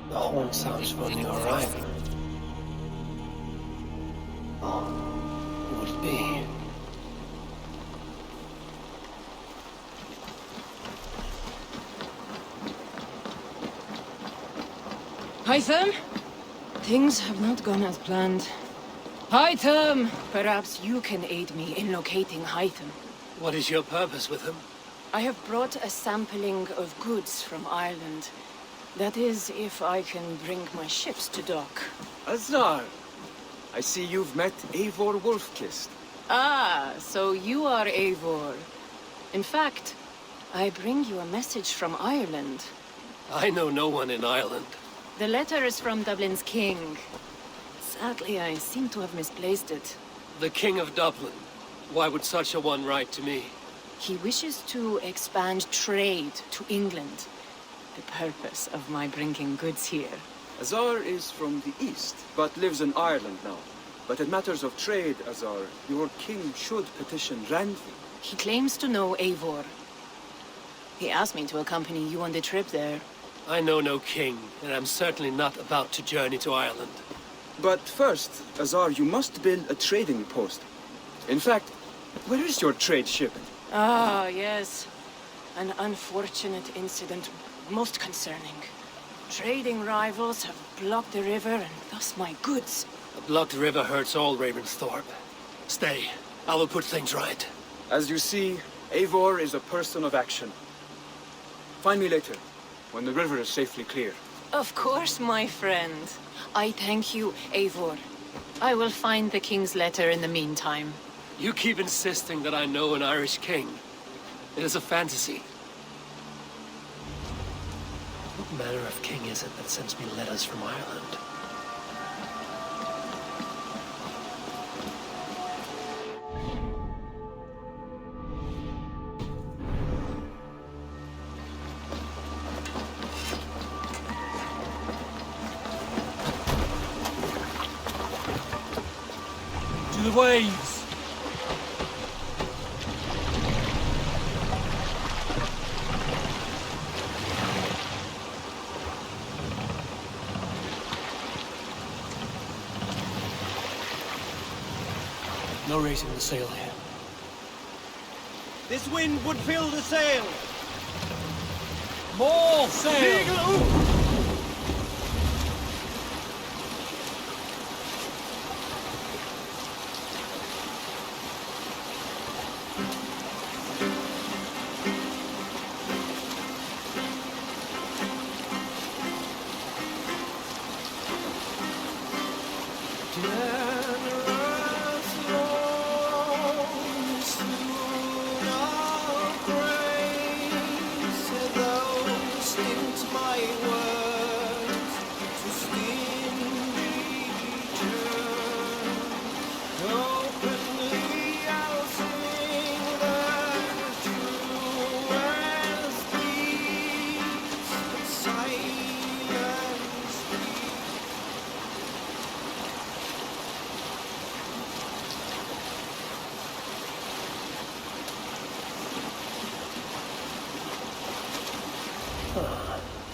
The horn sounds from the horizon. Oh, who would it be? Hytham? Things have not gone as planned. Hytham! Perhaps you can aid me in locating Hytham. What is your purpose with him? I have brought a sampling of goods from Ireland. That is, if I can bring my ships to dock. Azar! I see you've met Eivor Wolfkist. Ah, so you are Eivor. In fact, I bring you a message from Ireland. I know no one in Ireland. The letter is from Dublin's king. Sadly, I seem to have misplaced it. The King of Dublin. Why would such a one write to me? He wishes to expand trade to England. The purpose of my bringing goods here. Azar is from the east, but lives in Ireland now. But in matters of trade, Azar, your king should petition Randvi. He claims to know Eivor. He asked me to accompany you on the trip there. I know no king, and I'm certainly not about to journey to Ireland. But first, Azar, you must build a trading post. In fact, where is your trade ship? Ah, yes. An unfortunate incident, most concerning. Trading rivals have blocked the river and thus my goods. A blocked river hurts all Ravensthorpe. Stay. I will put things right. As you see, Eivor is a person of action. Find me later, when the river is safely clear. Of course, my friend. I thank you, Eivor. I will find the king's letter in the meantime. You keep insisting that I know an Irish king. It is a fantasy. What manner of king is it that sends me letters from Ireland? To the waves! No raising the sail here. This wind would fill the sail. More sail!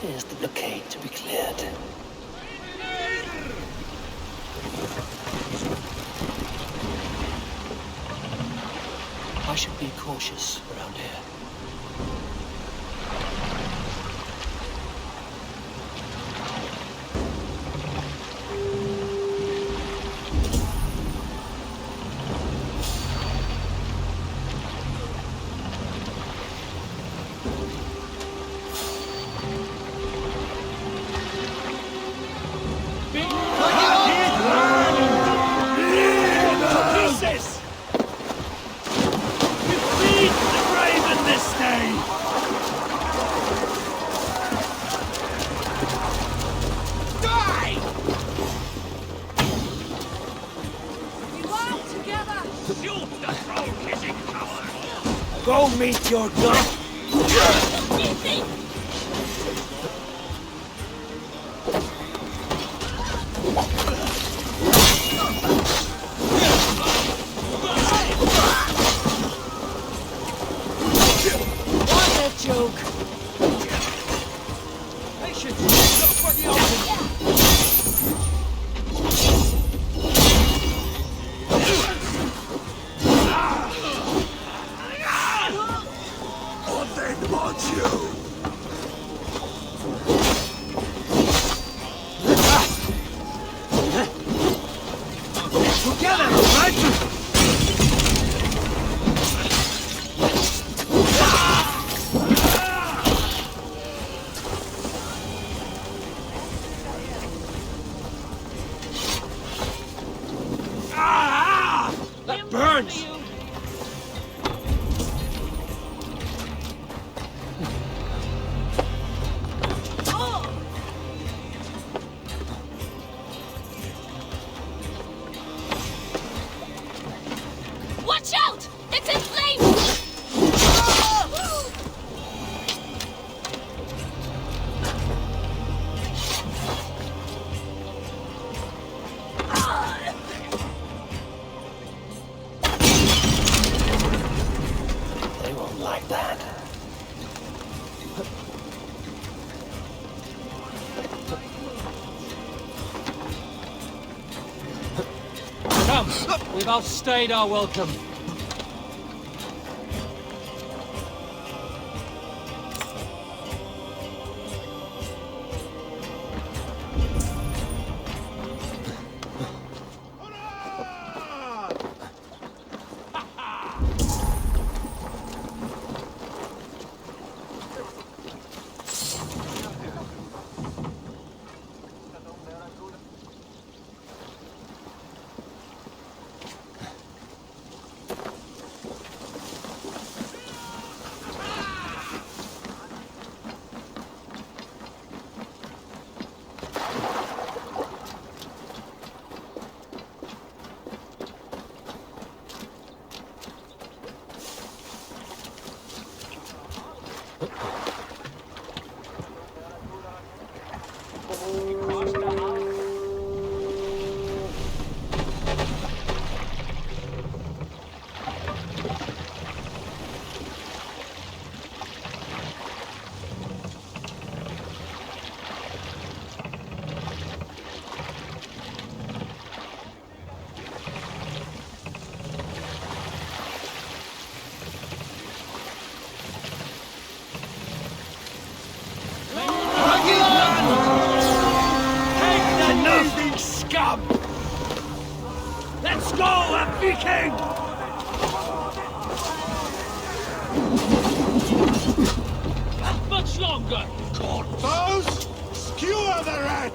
Here's the blockade to be cleared. I should be cautious around here. Go meet your god! What a joke! Patience! Look for the open! Come, we've outstayed our welcome. Let's go, a Viking! Much longer! Those? Skewer the rat!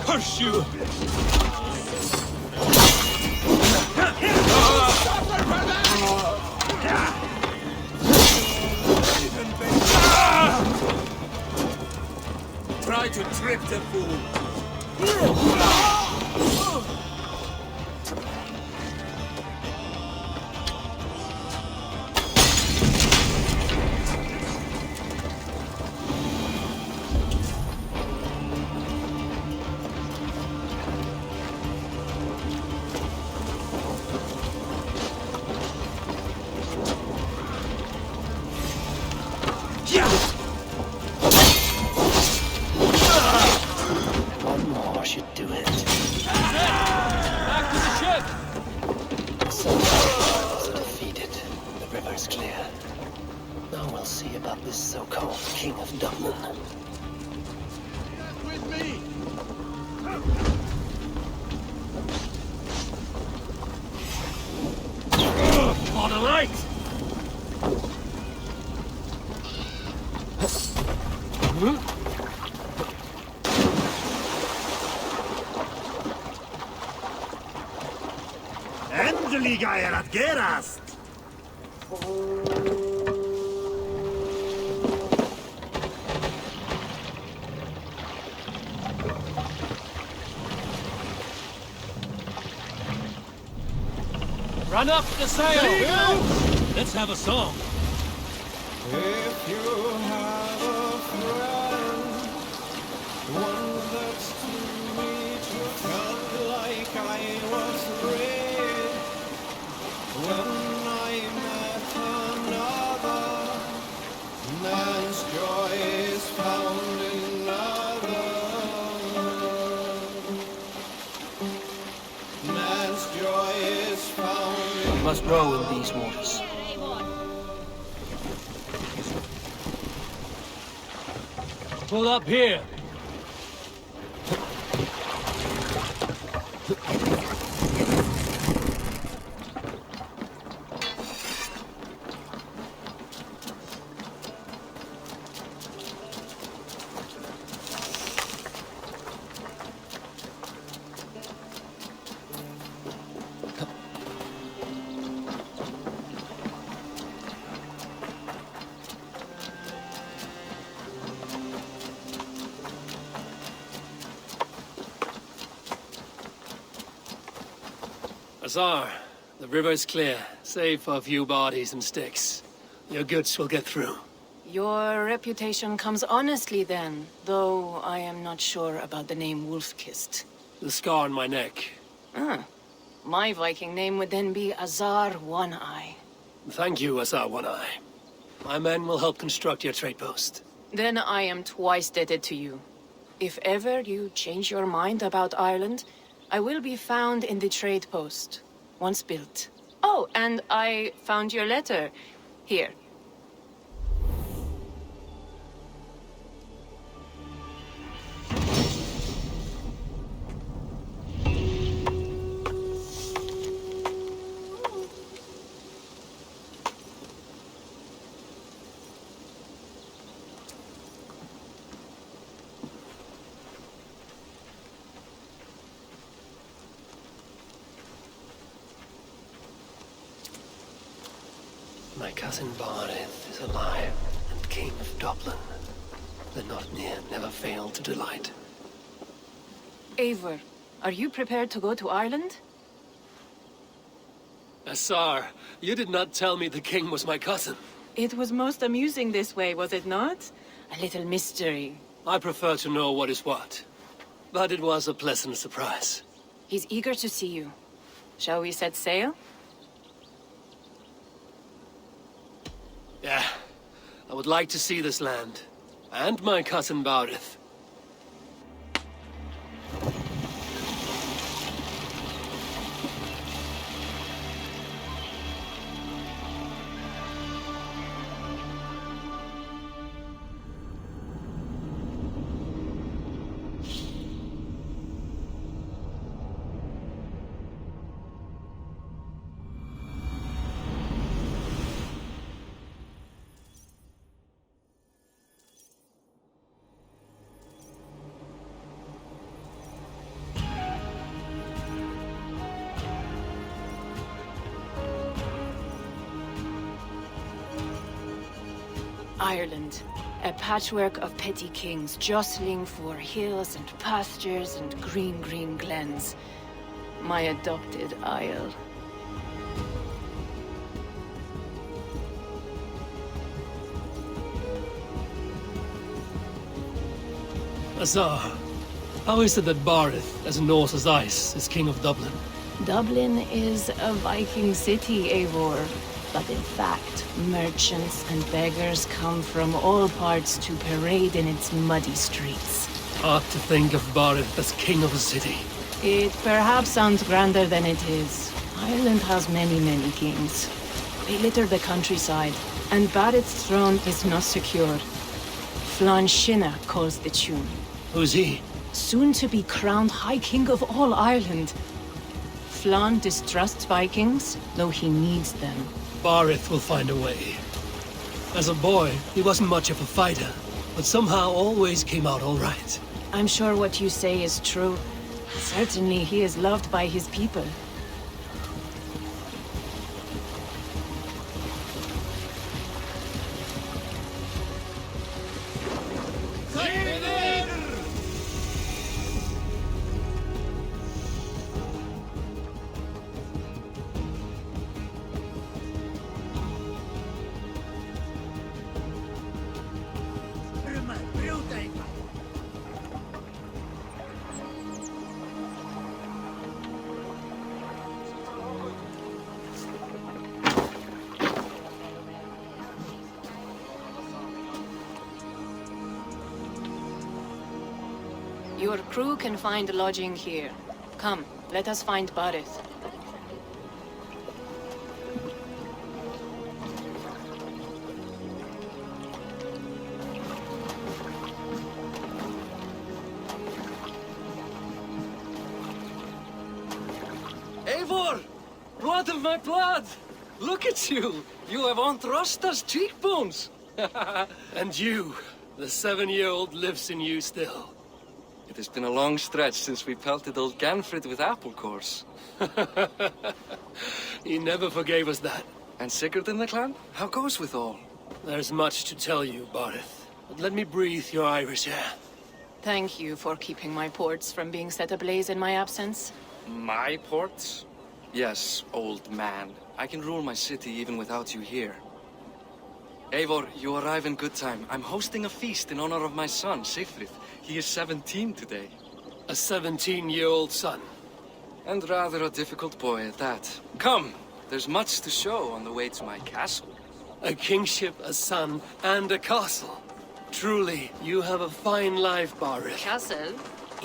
Curse you! Try to trip the fool. One more should do it. Back to the ship! So defeated. The river's clear. Now we'll see about this so-called King of Dublin. With me! On the light! Endelig er at gerast! Run up the sail! Let's have a song. If you have a friend, one that's to meet you felt like I was brave. When I met another, man's joy is found in another. Man's joy is found in Must row in these waters. Pull up here. Azar, the river's clear, save for a few bodies and sticks. Your goods will get through. Your reputation comes honestly then, though I am not sure about the name Wolf-Kissed. The scar on my neck. Ah, my Viking name would then be Azar One-Eye. Thank you, Azar One-Eye. My men will help construct your trade post. Then I am twice indebted to you. If ever you change your mind about Ireland, I will be found in the trade post, once built. Oh, and I found your letter. Here. My cousin Barith is alive and king of Dublin. The Notnir never failed to delight. Eivor, are you prepared to go to Ireland? Azar, you did not tell me the king was my cousin. It was most amusing this way, was it not? A little mystery. I prefer to know what is what. But it was a pleasant surprise. He's eager to see you. Shall we set sail? Yeah, I would like to see this land. And my cousin Barith. Ireland, a patchwork of petty kings jostling for hills and pastures and green glens. My adopted isle. Azar, how is it that Barith, as Norse as ice, is king of Dublin? Dublin is a Viking city, Eivor. But in fact, merchants and beggars come from all parts to parade in its muddy streets. Hard to think of Barith as king of a city. It perhaps sounds grander than it is. Ireland has many kings. They litter the countryside, and Barith's throne is not secure. Flann Sinna calls the tune. Who's he? Soon to be crowned High King of all Ireland. Flann distrusts Vikings, though he needs them. Barith will find a way. As a boy, he wasn't much of a fighter, but somehow always came out all right. I'm sure what you say is true. Certainly he is loved by his people. Your crew can find lodging here. Come, let us find Barith. Eivor! Blood of my blood! Look at you! You have Aunt Rosta's cheekbones! And you, the 7-year-old lives in you still. It has been a long stretch since we pelted old Ganfrid with apple cores. He never forgave us that. And Sigurd in the clan? How goes with all? There's much to tell you, Barith. But let me breathe your Irish air. Thank you for keeping my ports from being set ablaze in my absence. My ports? Yes, old man. I can rule my city even without you here. Eivor, you arrive in good time. I'm hosting a feast in honor of my son, Sigfrid. He is 17 today. A 17-year-old son. And rather a difficult boy at that. Come, there's much to show on the way to my castle. A kingship, a son, and a castle. Truly, you have a fine life, Barith. Castle?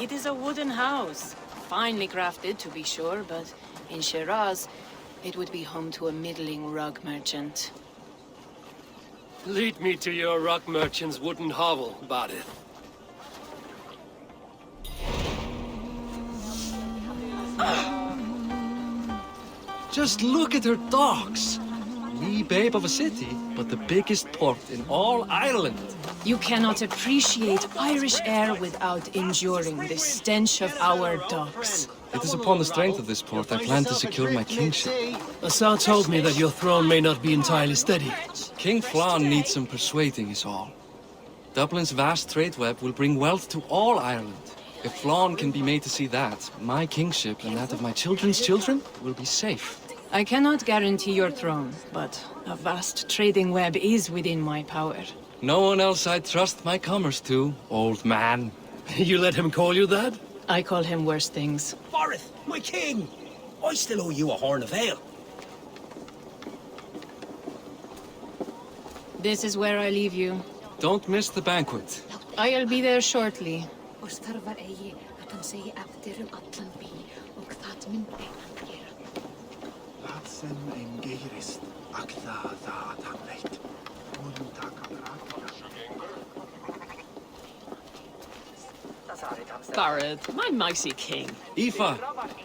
It is a wooden house. Finely crafted, to be sure, but in Shiraz, it would be home to a middling rug merchant. Lead me to your rock merchant's wooden hovel, Barith. Just look at her docks. Wee babe of a city, but the biggest port in all Ireland. You cannot appreciate Irish air without enduring the stench of our docks. It is upon the strength of this port I plan to secure my kingship. Assar told me that your throne may not be entirely steady. King Flann needs some persuading is all. Dublin's vast trade web will bring wealth to all Ireland. If Flann can be made to see that, my kingship and that of my children's children will be safe. I cannot guarantee your throne, but a vast trading web is within my power. No one else I'd trust my commerce to, old man. You let him call you that? I call him worse things. Barith, my king! I still owe you a horn of ale. This is where I leave you. Don't miss the banquet. I'll be there shortly. Barith, my mighty king. Aoife,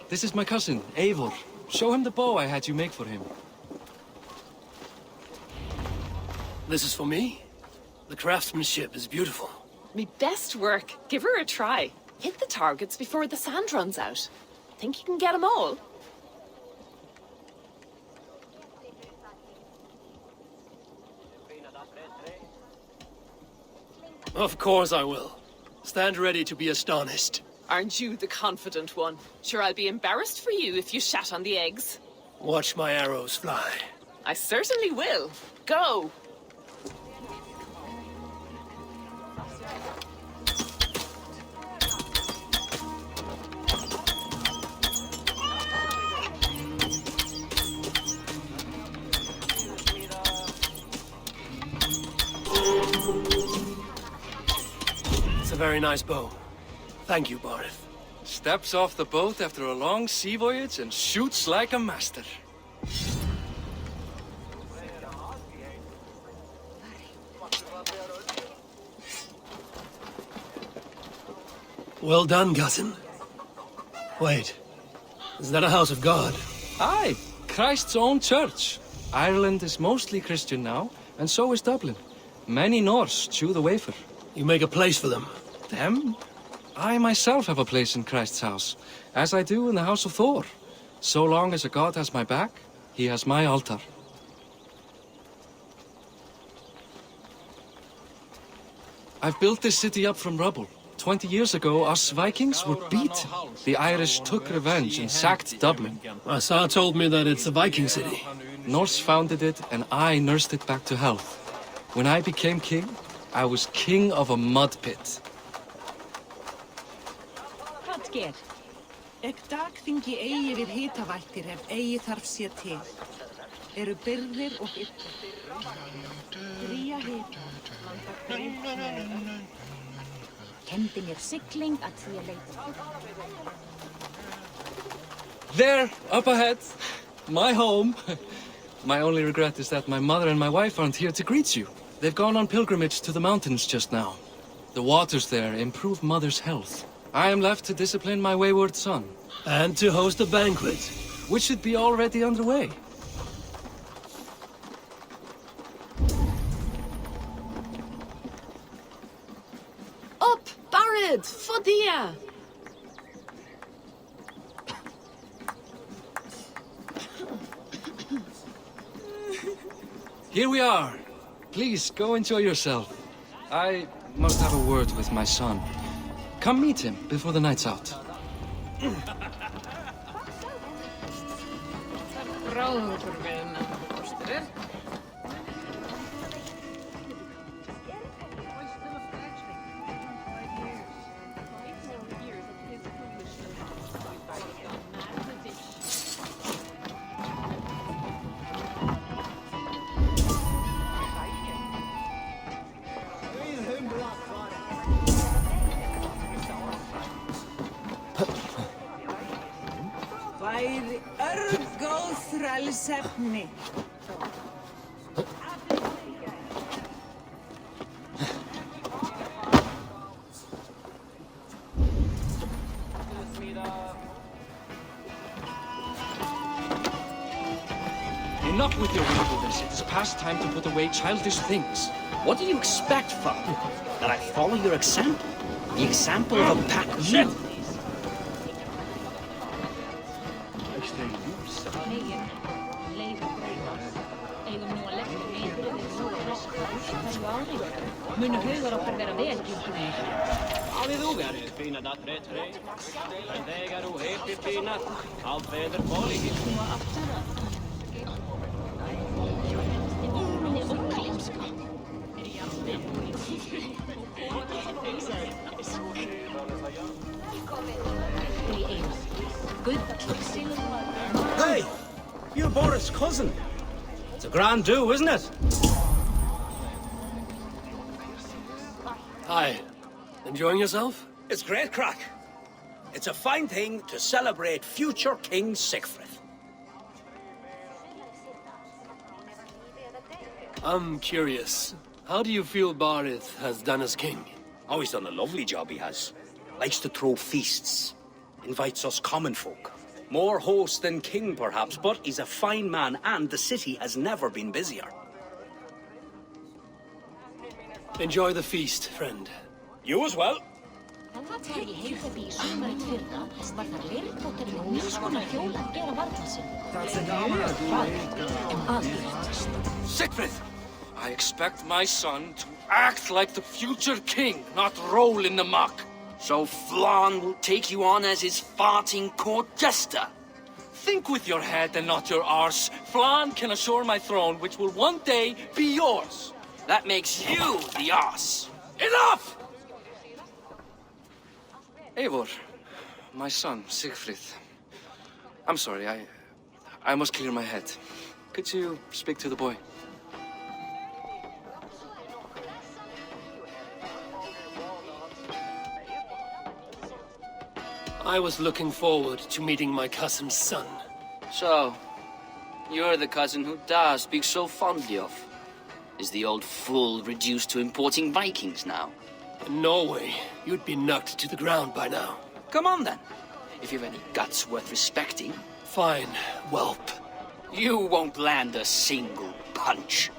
this is my cousin, Eivor. Show him the bow I had you make for him. This is for me? The craftsmanship is beautiful. Me best work. Give her a try. Hit the targets before the sand runs out. Think you can get them all? Of course I will. Stand ready to be astonished. Aren't you the confident one? Sure, I'll be embarrassed for you if you shat on the eggs. Watch my arrows fly. I certainly will. Go! It's a very nice bow. Thank you, Barith. Steps off the boat after a long sea voyage and shoots like a master. Well done, cousin. Wait, is that a house of God? Aye, Christ's own church. Ireland is mostly Christian now, and so is Dublin. Many Norse chew the wafer. You make a place for them. Them? I myself have a place in Christ's house, as I do in the house of Thor. So long as a god has my back, he has my altar. I've built this city up from rubble. 20 years ago, us Vikings were beaten. The Irish took revenge and sacked Dublin. Assar told me that it's a Viking city. Norse founded it, and I nursed it back to health. When I became king, I was king of a mud pit. Hallgeir, ek dagþingi eigi við hitavættir ef eigi þarf sér til. Eru byrðir og yllir. Dría hita, landa greip með. Kendi mér sigling að því að leita. There, up ahead, my home. My only regret is that my mother and my wife aren't here to greet you. They've gone on pilgrimage to the mountains just now. The waters there improve mother's health. I am left to discipline my wayward son. And to host a banquet. Which should be already underway. Up, Barith! Fodia! Here we are. Please, go enjoy yourself. I must have a word with my son. Come meet him before the night's out. Ráðungur við menn kosturir. Væri örgóð þrælsefni. Enough with your wilderness. It is past time to put away childish things. What do you expect, father? That I follow your example? The example of a pack of men? Munu hugar okkar vera vel gildinni. Hafið þú verið fína dattri trei? En þegar þú heitir fína, á feður bóli. Hey! You're Boris' cousin. It's a grand do, isn't it? Hi. Enjoying yourself? It's great crack. It's a fine thing to celebrate future King Sigfrid. I'm curious. How do you feel Barith has done as king? Oh, he's done a lovely job, he has. Likes to throw feasts. Invites us common folk. More host than king, perhaps, but he's a fine man, and the city has never been busier. Enjoy the feast, friend. You as well. Þegar ég heyrði því í sumarið fyrra, var það leirtótturinn og nýs konar hjól að gera varla sinn. Sigfrid! I expect my son to act like the future king, not roll in the muck. So Flan will take you on as his farting court jester? Think with your head and not your arse. Flan can assure my throne, which will one day be yours. That makes you the ass. Enough! Eivor, my son, Sigfrid. I'm sorry, I must clear my head. Could you speak to the boy? I was looking forward to meeting my cousin's son. So, you're the cousin who Da speaks so fondly of. Is the old fool reduced to importing Vikings now? In Norway, you'd be knocked to the ground by now. Come on then. If you've any guts worth respecting. Fine, whelp. You won't land a single punch.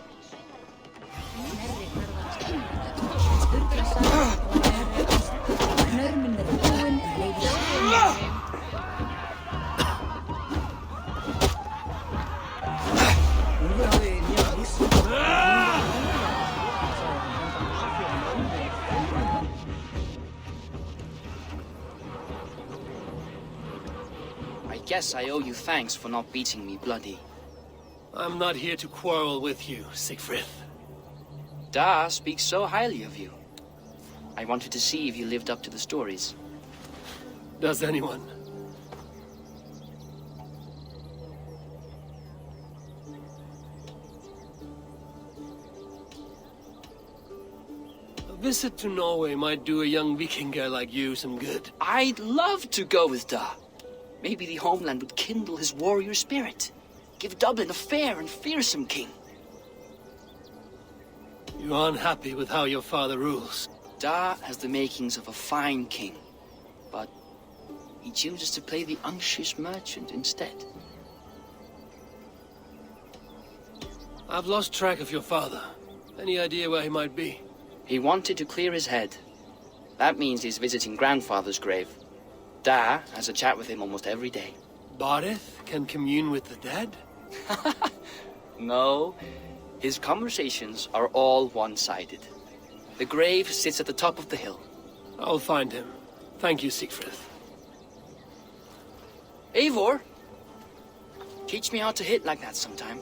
I guess I owe you thanks for not beating me bloody. I'm not here to quarrel with you, Sigfrid. Da speaks so highly of you. I wanted to see if you lived up to the stories. Does anyone? A visit to Norway might do a young Viking girl like you some good. I'd love to go with Da. Maybe the homeland would kindle his warrior spirit. Give Dublin a fair and fearsome king. You're unhappy with how your father rules. Da has the makings of a fine king, but he chooses to play the unctuous merchant instead. I've lost track of your father. Any idea where he might be? He wanted to clear his head. That means he's visiting grandfather's grave. Da has a chat with him almost every day. Barith can commune with the dead? No, his conversations are all one-sided. The grave sits at the top of the hill. I'll find him. Thank you, Sigfrid. Eivor! Teach me how to hit like that sometime.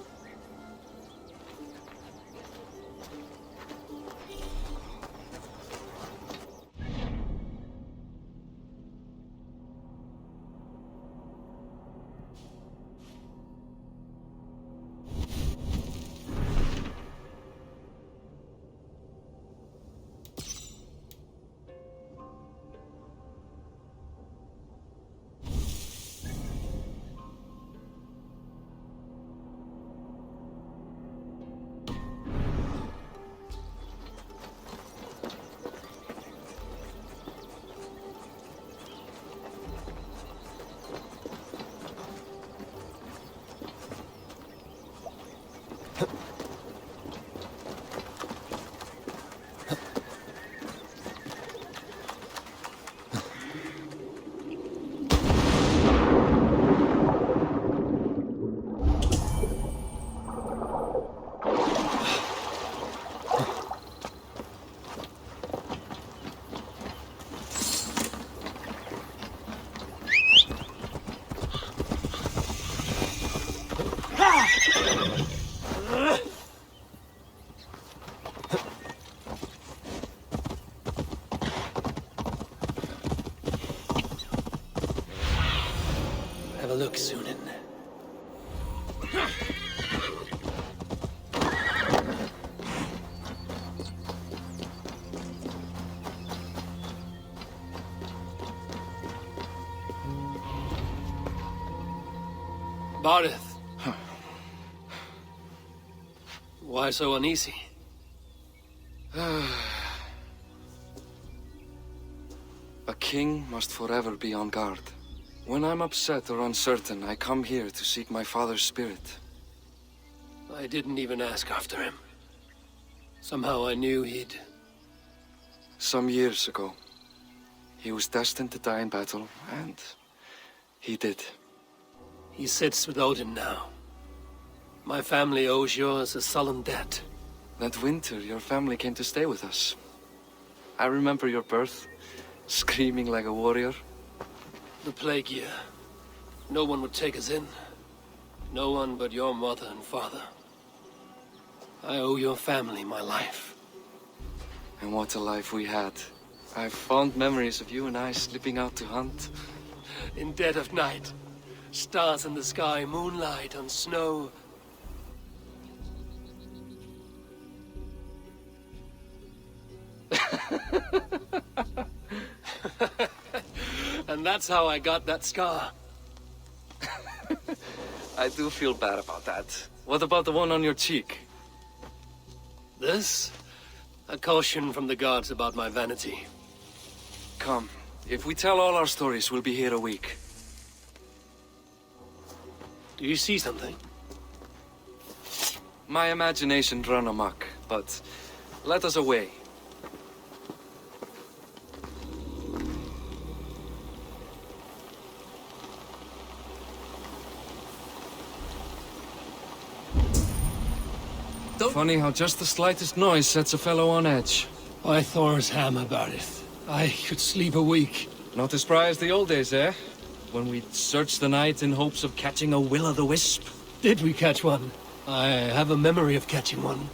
Have a look, Sunan. Barith. Why so uneasy? A king must forever be on guard. When I'm upset or uncertain, I come here to seek my father's spirit. I didn't even ask after him. Somehow I knew he'd... Some years ago, he was destined to die in battle, and he did. He sits with Odin now. My family owes yours a sullen debt. That winter, your family came to stay with us. I remember your birth, screaming like a warrior. The plague year. No one would take us in. No one but your mother and father. I owe your family my life. And what a life we had. I have fond memories of you and I slipping out to hunt. In dead of night. Stars in the sky, moonlight on snow. And that's how I got that scar. I do feel bad about that. What about the one on your cheek? This? A caution from the gods about my vanity. Come, if we tell all our stories, we'll be here a week. Do you see something? My imagination run amok, but let us away. Funny how just the slightest noise sets a fellow on edge. Why Thor's ham about it? I could sleep a week. Not as spry as the old days, eh? When we'd search the night in hopes of catching a will-o'-the-wisp. Did we catch one? I have a memory of catching one.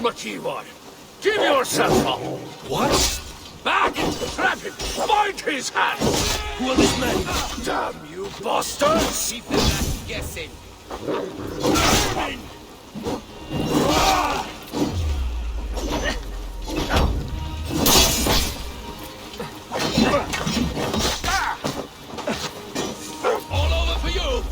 Eivor, give yourself up! What? Back! Trap him! Bind his hands! Who are these men? Damn you bastards! Keep them back guessing. All over for you!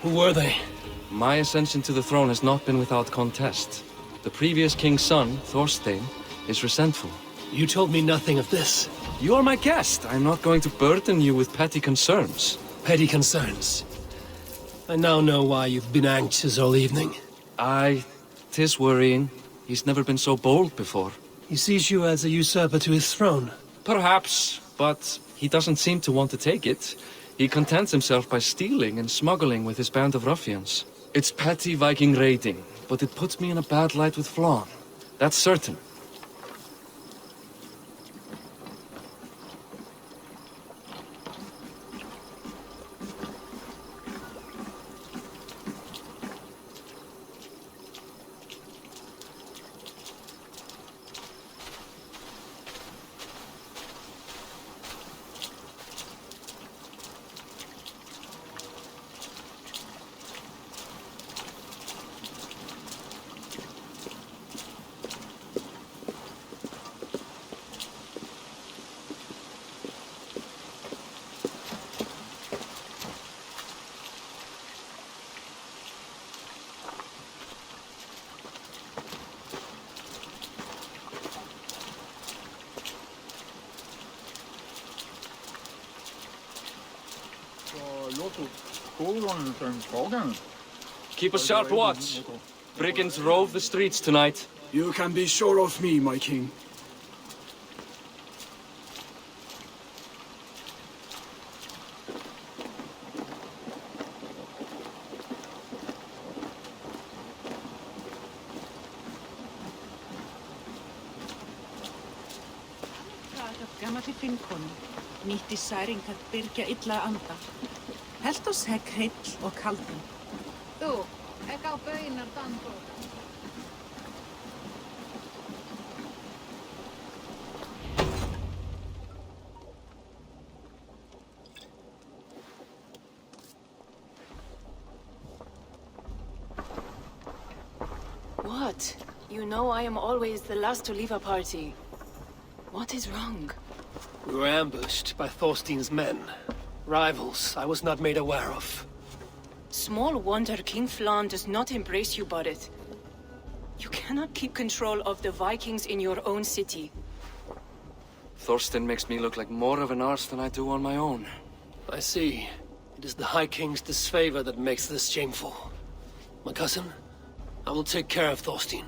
Who were they? My ascension to the throne has not been without contest. The previous king's son, Thorstein, is resentful. You told me nothing of this. You are my guest. I'm not going to burden you with petty concerns. Petty concerns. I now know why you've been anxious all evening. Aye, 'tis worrying. He's never been so bold before. He sees you as a usurper to his throne. Perhaps, but he doesn't seem to want to take it. He contents himself by stealing and smuggling with his band of ruffians. It's petty Viking raiding, but it puts me in a bad light with Flann. That's certain. Keep a sharp watch. Brigands rove the streets tonight. You can be sure of me, my king. Gamalli finnkonu nýtti særing að byrgja illa anda. Helt oss hegg heill og kaldan. Þú, ekki á baunar dandu. What? You know I am always the last to leave a party. What is wrong? We were ambushed by Thorstein's men. Rivals I was not made aware of. Small wonder King Flann does not embrace you, Borith. You cannot keep control of the Vikings in your own city. Thorstein makes me look like more of an arse than I do on my own. I see. It is the High King's disfavor that makes this shameful. My cousin, I will take care of Thorstein.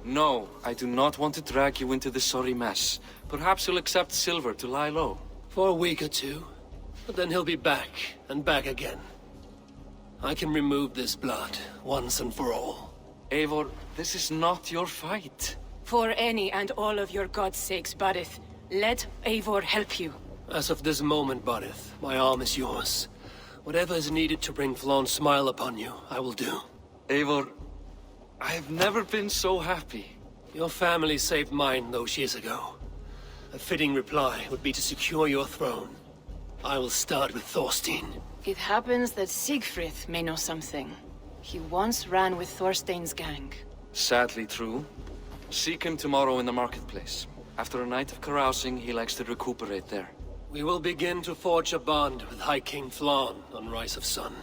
No, I do not want to drag you into this sorry mess. Perhaps you'll accept silver to lie low. For a week or two. But then he'll be back, and back again. I can remove this blood, once and for all. Eivor, this is not your fight. For any and all of your gods' sakes, Borith, let Eivor help you. As of this moment, Borith, my arm is yours. Whatever is needed to bring Flann's smile upon you, I will do. Eivor, I've never been so happy. Your family saved mine those years ago. A fitting reply would be to secure your throne. I will start with Thorstein. It happens that Siegfried may know something. He once ran with Thorstein's gang. Sadly true. Seek him tomorrow in the marketplace. After a night of carousing, he likes to recuperate there. We will begin to forge a bond with High King Flann on Rise of Sun.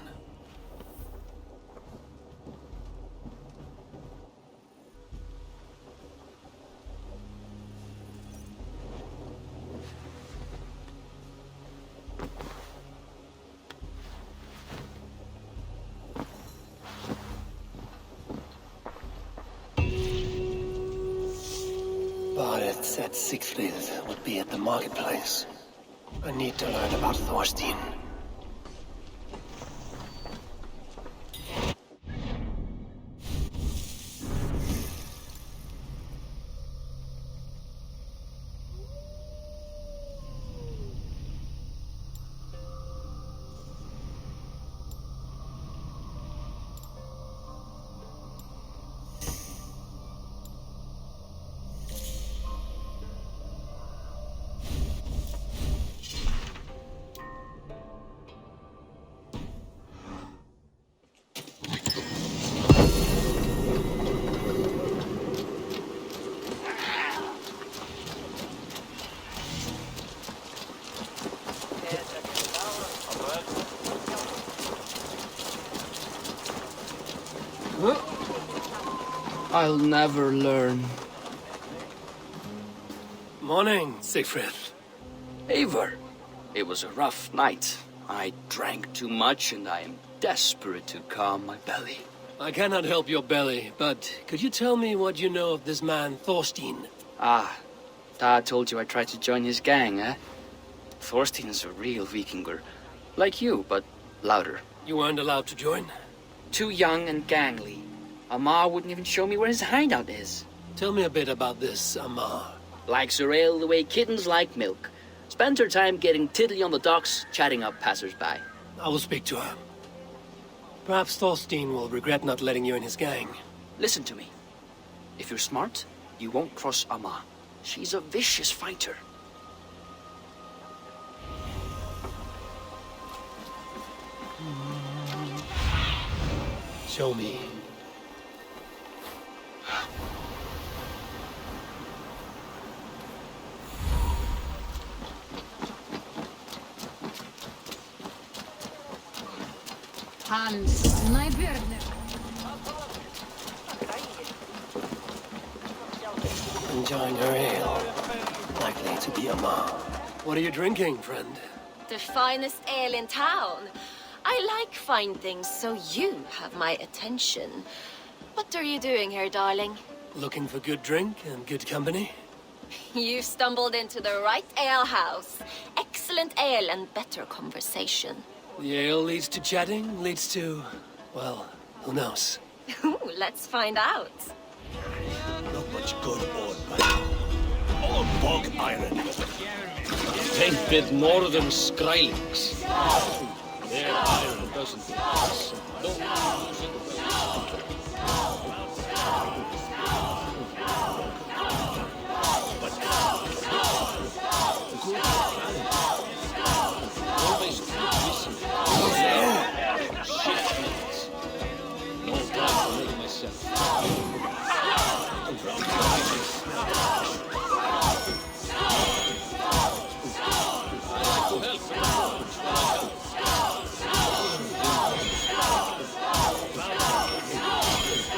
Borith said Siegfried would be at the marketplace. I need to learn about Thorstein. I'll never learn. Morning, Siegfried. Eivor, it was a rough night. I drank too much and I am desperate to calm my belly. I cannot help your belly, but could you tell me what you know of this man, Thorstein? Ah, Dad told you I tried to join his gang, eh? Thorstein is a real Vikinger. Like you, but louder. You weren't allowed to join? Too young and gangly. Amar wouldn't even show me where his hideout is. Tell me a bit about this Amar. Likes her ale the way kittens like milk. Spends her time getting tiddly on the docks, chatting up passers-by. I will speak to her. Perhaps Thorstein will regret not letting you in his gang. Listen to me. If you're smart, you won't cross Amar. She's a vicious fighter. Show me. Hans, najbjörner. Enjoying her ale. Likely to be Amar. What are you drinking, friend? The finest ale in town. I like fine things, so you have my attention. What are you doing here, darling? Looking for good drink and good company? You stumbled into the right ale house. Excellent ale and better conversation. The ale leads to chatting, leads to... well, who knows? Let's find out. Not much good on man. All bog iron. Taint bit northern skrælings. Their iron doesn't pass.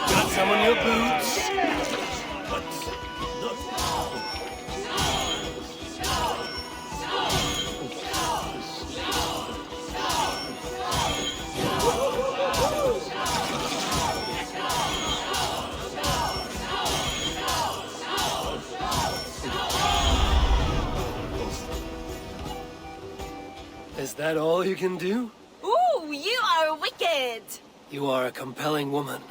Got some on your boots? Is that all you can do? Ooh, you are wicked! You are a compelling woman.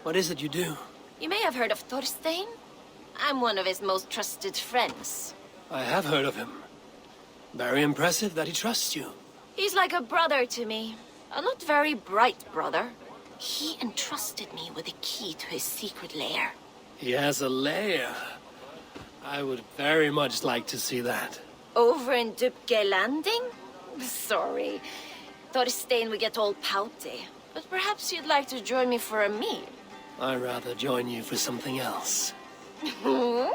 What is it you do? You may have heard of Thorstein. I'm one of his most trusted friends. I have heard of him. Very impressive that he trusts you. He's like a brother to me. A not very bright brother. He entrusted me with the key to his secret lair. He has a lair. I would very much like to see that. Over in Dupke Landing? Sorry. Thorstein would get all pouty. But perhaps you'd like to join me for a meal. I'd rather join you for something else. Ooh,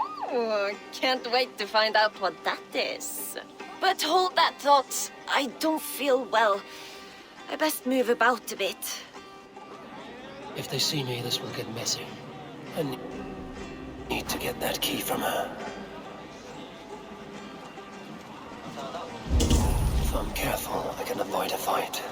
can't wait to find out what that is. But hold that thought. I don't feel well. I best move about a bit. If they see me, this will get messy. I need to get that key from her. If I'm careful, I can avoid a fight.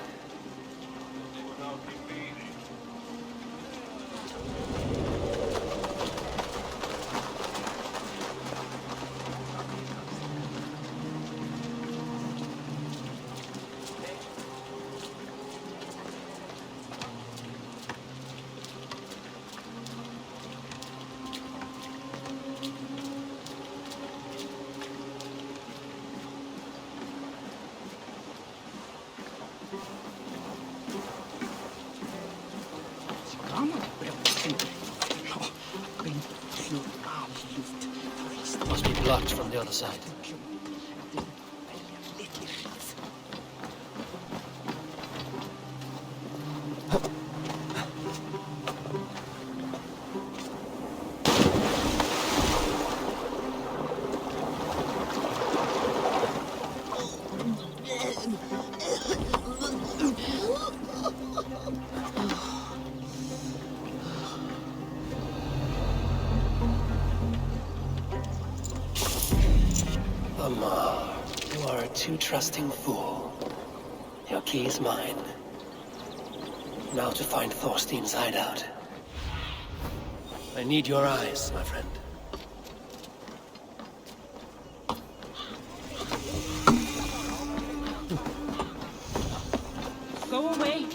Must be blocked from the other side. too trusting fool. Your key is mine. Now to find Thorstein's hideout. I need your eyes, my friend. Go away.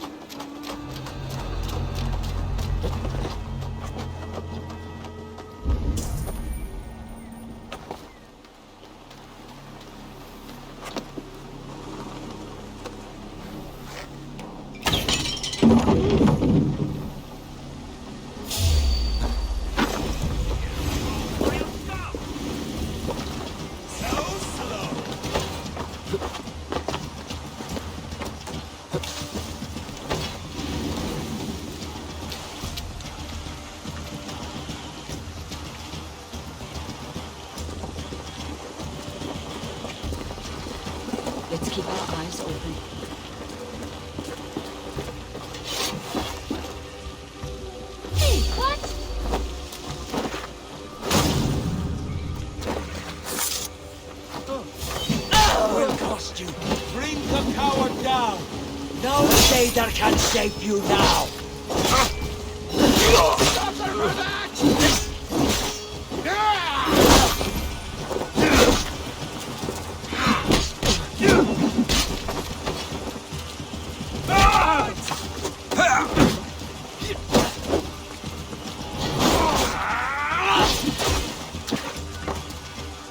Let's keep our eyes open. Hey, what? Will cost you. Bring the coward down. No satyr can save you now.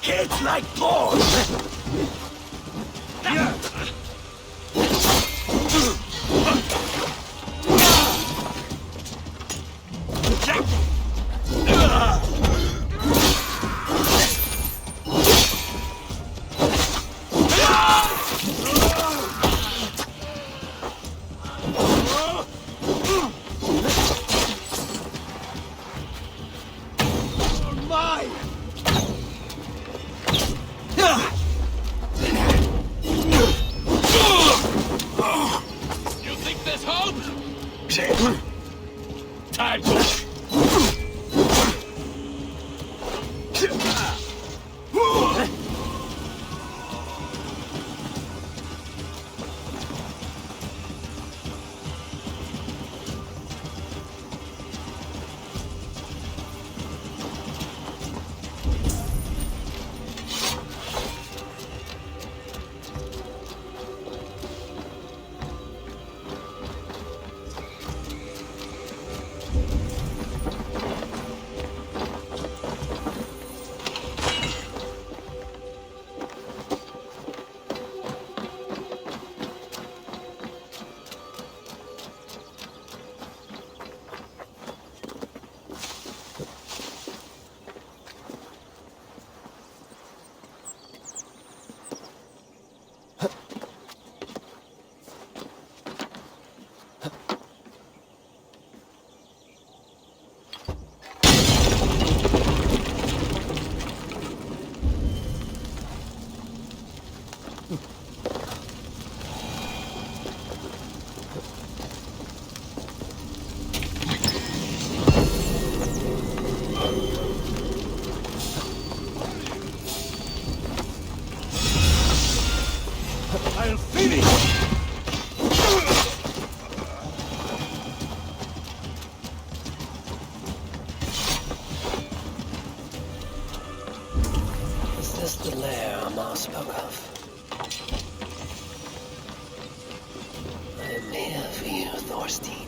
It's like thorns. I'll finish! Is this the lair Amar spoke of? I am here for you, Thorstein.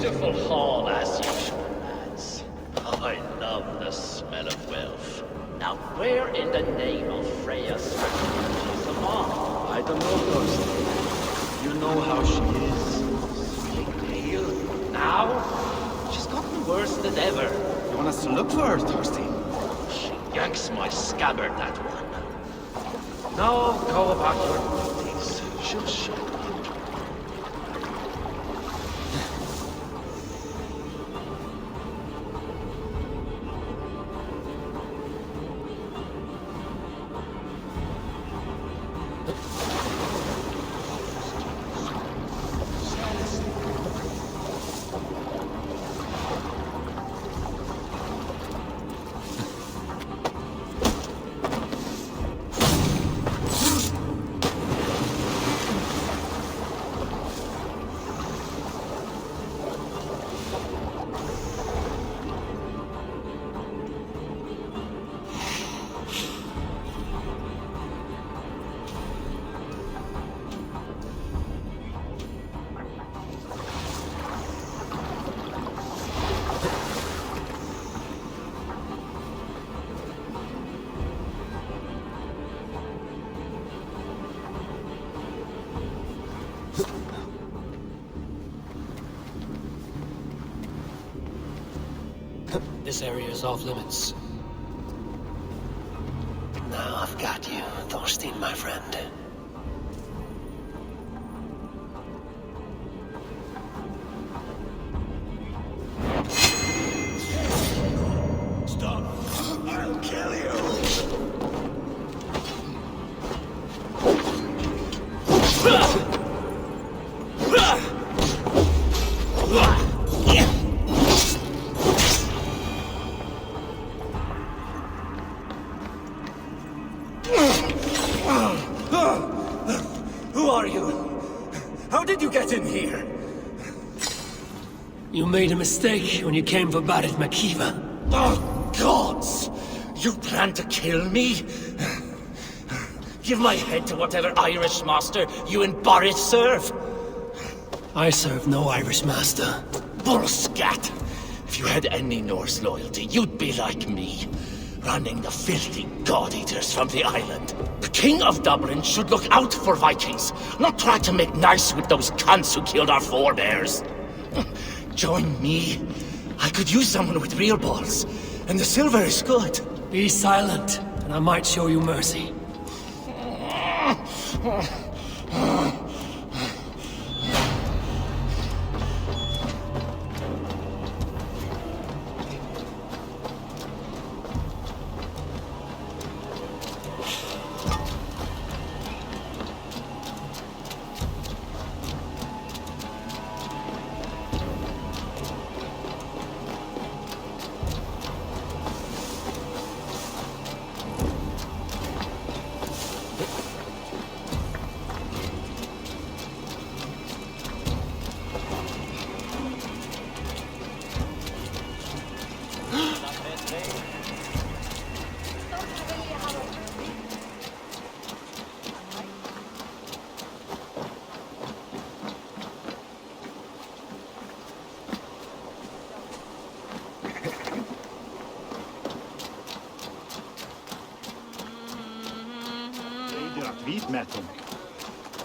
Beautiful hall as usual, lads. I love the smell of wealth. Now where in the name of Freya is Amar? I don't know, Thorstein. You know how she is. Sweet pale. Now? She's gotten worse than ever. You want us to look for her, Thorstein? She yanks my scabbard, that one. Now go about your duties. She'll show you. This area is off limits. Now I've got you, Thorstein, my friend. Stop! I'll kill you! Who are you? How did you get in here? You made a mistake when you came for Barit Makiva. Oh, gods! You plan to kill me? Give my head to whatever Irish master you and Boris serve. I serve no Irish master. Bullscat! If you had any Norse loyalty, you'd be like me, running the filthy god-eaters from the island. The King of Dublin should look out for Vikings, not try to make nice with those cunts who killed our forebears. Join me. I could use someone with real balls, and the silver is good. Be silent, and I might show you mercy.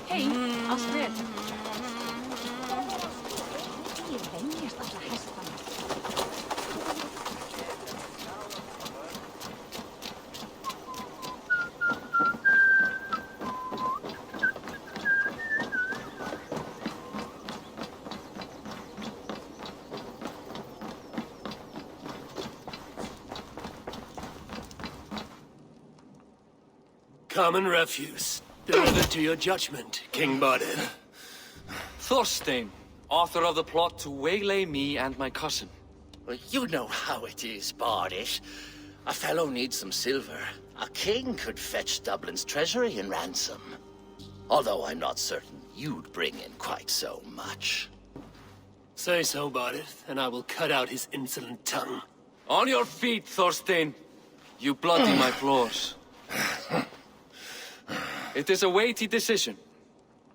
Hei, Astrid. Ég venjast alla hestana. Common refuse. Delivered to your judgment, King Barid. Thorstein, author of the plot to waylay me and my cousin. Well, you know how it is, Bardish. A fellow needs some silver. A king could fetch Dublin's treasury in ransom. Although I'm not certain you'd bring in quite so much. Say so, Barid, and I will cut out his insolent tongue. On your feet, Thorstein. You bloody my floors. It is a weighty decision.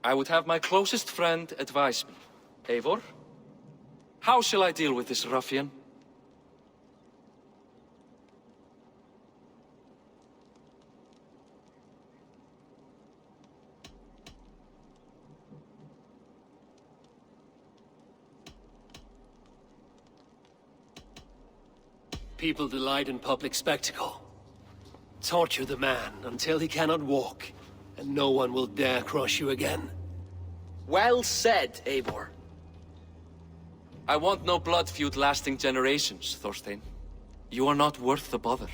I would have my closest friend advise me. Eivor, how shall I deal with this ruffian? People delight in public spectacle. Torture the man until he cannot walk, and no one will dare cross you again. Well said, Eivor. I want no blood feud lasting generations, Thorstein. You are not worth the bother.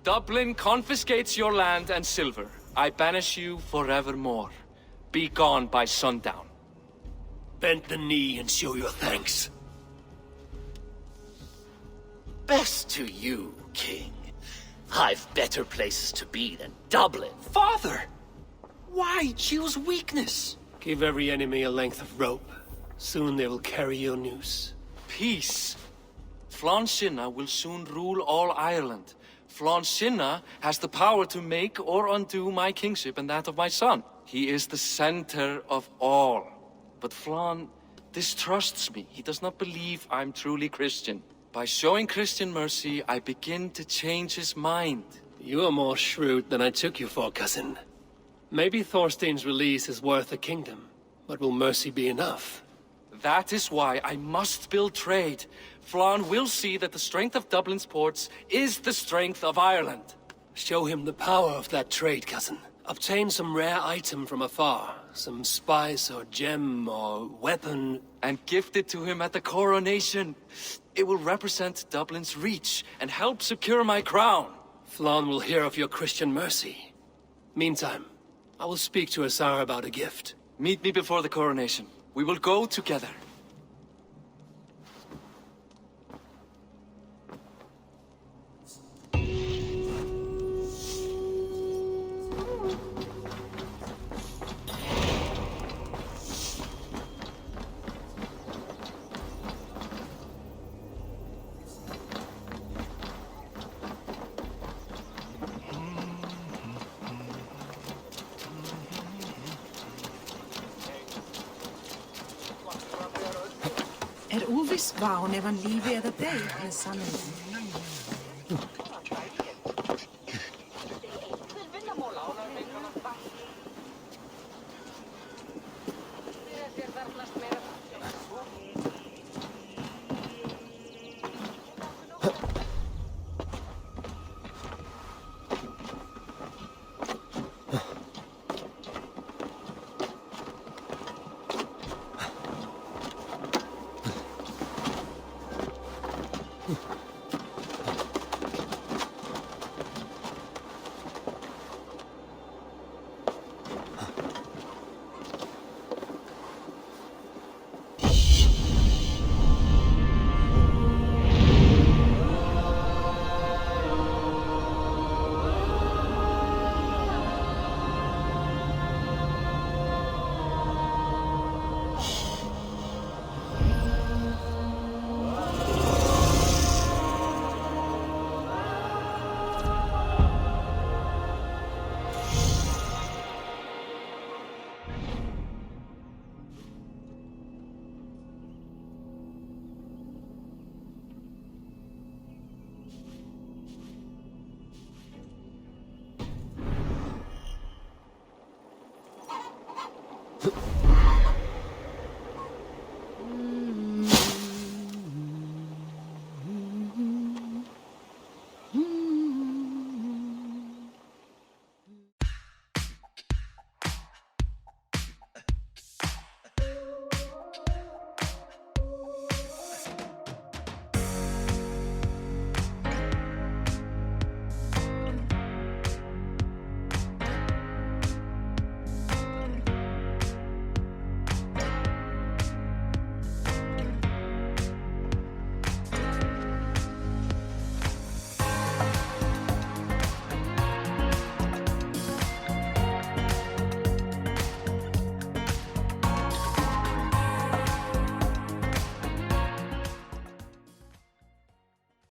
Dublin confiscates your land and silver. I banish you forevermore. Be gone by sundown. Bend the knee and show your thanks. Best to you, King. I've better places to be than Dublin. Father! Why choose weakness? Give every enemy a length of rope. Soon they will carry your noose. Peace. Flann Sinna will soon rule all Ireland. Flann Sinna has the power to make or undo my kingship and that of my son. He is the center of all. But Flann distrusts me. He does not believe I'm truly Christian. By showing Christian mercy, I begin to change his mind. You are more shrewd than I took you for, cousin. Maybe Thorstein's release is worth a kingdom, but will mercy be enough? That is why I must build trade. Flann will see that the strength of Dublin's ports is the strength of Ireland. Show him the power of that trade, cousin. Obtain some rare item from afar. Some spice or gem or weapon. And gift it to him at the coronation. It will represent Dublin's reach and help secure my crown. Flann will hear of your Christian mercy. Meantime, I will speak to Asar about a gift. Meet me before the coronation. We will go together. Óviss var hon ef hann lífi eða dey með sannleikann.